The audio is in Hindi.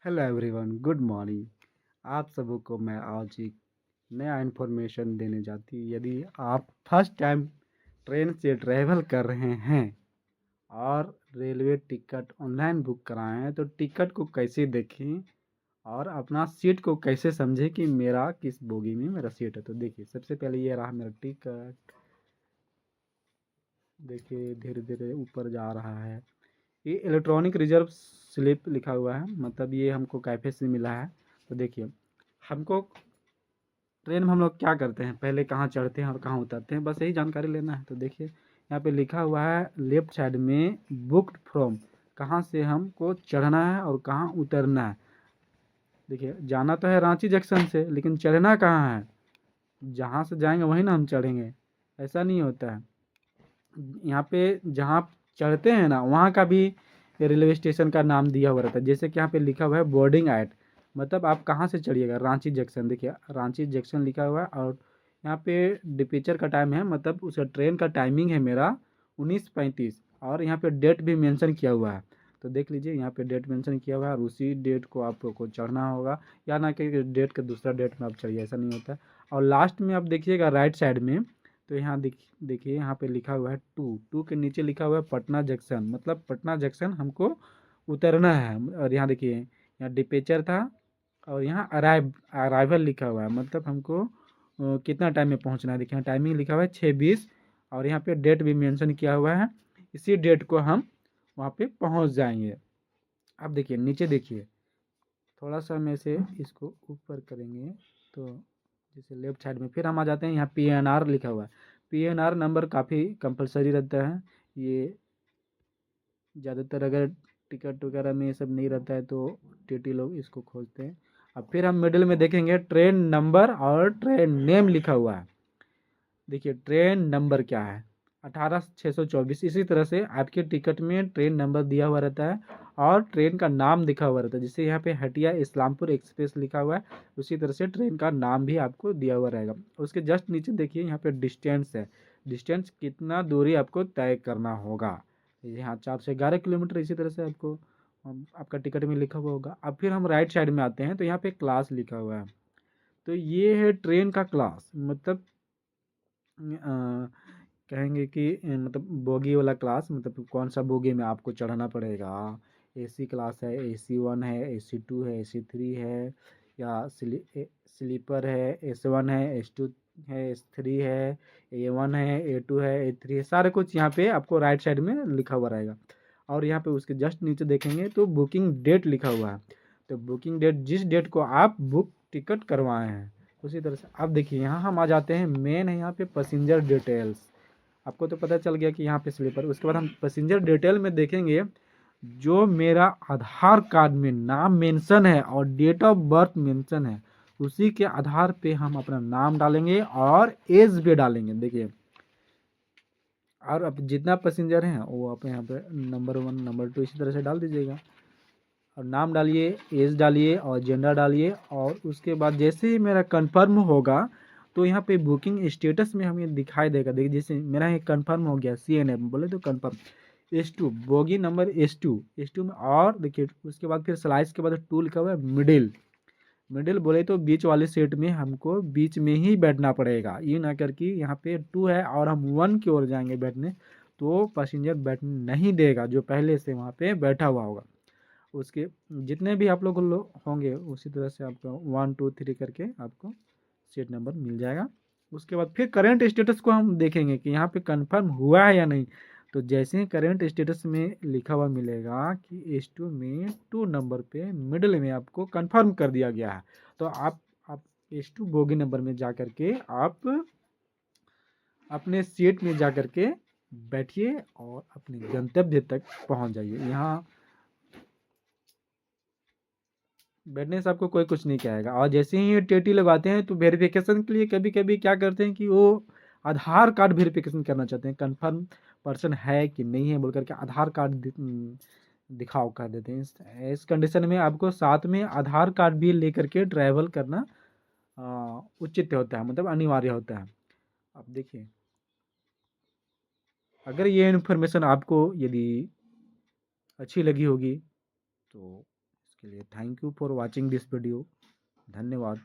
Hello everyone, good morning. आप सबों को मैं आज एक नया इन्फॉर्मेशन देने जाती। यदि आप फर्स्ट टाइम ट्रेन से ट्रैवल कर रहे हैं और रेलवे टिकट ऑनलाइन बुक कराए हैं, तो टिकट को कैसे देखें और अपना सीट को कैसे समझें कि मेरा किस बोगी में मेरा सीट है। तो देखिए, सबसे पहले ये रहा मेरा टिकट। देखिए, धीरे धीरे ऊपर जा रहा है। ये इलेक्ट्रॉनिक रिजर्व स्लिप लिखा हुआ है, मतलब ये हमको कैफे से मिला है। तो देखिए, हमको ट्रेन में हम लोग क्या करते हैं, पहले कहाँ चढ़ते हैं और कहाँ उतरते हैं, बस यही जानकारी लेना है। तो देखिए, यहाँ पे लिखा हुआ है लेफ्ट साइड में बुक्ड फ्रॉम, कहाँ से हमको चढ़ना है और कहाँ उतरना है। देखिए, जाना तो है रांची जंक्शन से, लेकिन चढ़ना कहाँ है। जहाँ से जाएंगे वहीं ना हम चढ़ेंगे, ऐसा नहीं होता है। यहाँ पे जहाँ आप चढ़ते हैं ना, वहाँ का भी रेलवे स्टेशन का नाम दिया हुआ रहता है। जैसे कि यहाँ पे लिखा हुआ है बोर्डिंग एट, मतलब आप कहाँ से चढ़िएगा, रांची जंक्शन। देखिए, रांची जंक्शन लिखा हुआ है और यहाँ पे डिपेचर का टाइम है, मतलब उस ट्रेन का टाइमिंग है मेरा 19:35, और यहाँ पे डेट भी मेंशन किया हुआ है। तो देख लीजिए, यहाँ पे डेट मेंशन किया हुआ है और उसी डेट को आपको चढ़ना होगा, या ना कि डेट के दूसरा डेट में आप चढ़िए, ऐसा नहीं होता है। और लास्ट में आप देखिएगा राइट साइड में, तो यहाँ देखिए, यहाँ पे लिखा हुआ है टू टू के नीचे लिखा हुआ है पटना जंक्शन, मतलब पटना जंक्शन हमको उतरना है। और यहाँ देखिए, यहाँ डिपेचर था और यहाँ अराइवल लिखा हुआ है, मतलब हमको कितना टाइम में पहुँचना है। देखिए, यहाँ टाइमिंग लिखा हुआ है 6:20 और यहाँ पे डेट भी मेंशन किया हुआ है। इसी डेट को हम वहाँ पे पहुँच जाएंगे। अब देखिए, नीचे देखिए, थोड़ा सा हम ऐसे इसको ऊपर करेंगे तो जैसे लेफ्ट साइड में फिर हम आ जाते हैं। यहाँ PNR लिखा हुआ है। PNR नंबर काफ़ी कंपलसरी रहता है। ये ज़्यादातर अगर टिकट वगैरह में ये सब नहीं रहता है तो टीटी लोग इसको खोजते हैं। अब फिर हम मिडिल में देखेंगे ट्रेन नंबर और ट्रेन नेम लिखा हुआ है। देखिए, ट्रेन नंबर क्या है, 18624। इसी तरह से आपके टिकट में ट्रेन नंबर दिया हुआ रहता है और ट्रेन का नाम लिखा हुआ रहता है। जैसे यहाँ पे हटिया इस्लामपुर एक्सप्रेस लिखा हुआ है, उसी तरह से ट्रेन का नाम भी आपको दिया हुआ रहेगा। उसके जस्ट नीचे देखिए, यहाँ पे डिस्टेंस है, डिस्टेंस कितना दूरी आपको तय करना होगा। यहाँ 411 किलोमीटर, इसी तरह से आपको आपका टिकट में लिखा हुआ होगा। अब फिर हम राइट साइड में आते हैं, तो यहाँ पे क्लास लिखा हुआ है। तो ये है ट्रेन का क्लास, मतलब कहेंगे कि मतलब बोगी वाला क्लास, मतलब कौन सा बोगी में आपको चढ़ना पड़ेगा। AC क्लास है, AC 1 है, AC 2 है, AC 3 है, या स्लीपर है, S1 है, S2 है, S3 है, A1 है, A2 है, A3 है, सारे कुछ यहाँ पे आपको राइट साइड में लिखा हुआ रहेगा। और यहाँ पे उसके जस्ट नीचे देखेंगे तो बुकिंग डेट लिखा हुआ है। तो बुकिंग डेट, जिस डेट को आप बुक टिकट करवाए हैं उसी तरह से। अब देखिए, यहाँ हम आ जाते हैं, मेन है यहाँ पे पैसेंजर डिटेल्स। आपको तो पता चल गया कि यहाँ पे स्लीपर। उसके बाद हम पैसेंजर डिटेल में देखेंगे, जो मेरा आधार कार्ड में नाम मेंशन है और डेट ऑफ बर्थ मेंशन है, उसी के आधार पे हम अपना नाम डालेंगे और एज भी डालेंगे। देखिए, और अब जितना पैसेंजर हैं वो आप यहाँ पे नंबर 1 नंबर 2 इसी तरह से डाल दीजिएगा, और नाम डालिए, एज डालिए और जेंडर डालिए। और उसके बाद जैसे ही मेरा कंफर्म होगा, तो यहाँ पे बुकिंग स्टेटस में हमें दिखाई देगा। देखिए, जैसे मेरा ये कंफर्म हो गया, CNF बोले तो confirm, S2 bogie number S2 में। और देखिए, उसके बाद फिर स्लाइस के बाद 2 लिखा हुआ है मिडिल। मिडिल बोले तो बीच वाले सीट में हमको बीच में ही बैठना पड़ेगा, ये ना करके यहाँ पे 2 है और हम 1 की ओर जाएंगे बैठने, तो पैसेंजर बैठने नहीं देगा जो पहले से वहाँ पे बैठा हुआ होगा। उसके जितने भी आप लोग होंगे उसी तरह से आपका 1 2 3 करके आपको सीट नंबर मिल जाएगा। उसके बाद फिर करंट स्टेटस को हम देखेंगे कि यहाँ पे कंफर्म हुआ है या नहीं। तो जैसे ही करंट स्टेटस में लिखा हुआ मिलेगा कि S2 में 2 नंबर पे मिडिल में आपको कंफर्म कर दिया गया है, तो आप S2 बोगी नंबर में जा करके आप अपने सीट में जा करके बैठिए और अपने गंतव्य तक पहुंच जाइए। यहाँ बैठने से आपको कोई कुछ नहीं कहेगा। और जैसे ही ये टीटी लगाते हैं, तो वेरिफिकेशन के लिए कभी कभी क्या करते हैं कि वो आधार कार्ड वेरिफिकेशन करना चाहते हैं, कंफर्म पर्सन है कि नहीं है बोल करके आधार कार्ड दिखाओ कर देते हैं। इस कंडीशन में आपको साथ में आधार कार्ड भी लेकर के ट्रैवल करना उचित होता है, मतलब अनिवार्य होता है। अब देखिए, अगर ये इन्फॉर्मेशन आपको यदि अच्छी लगी होगी तो के लिए। Thank you for watching this video. धन्यवाद।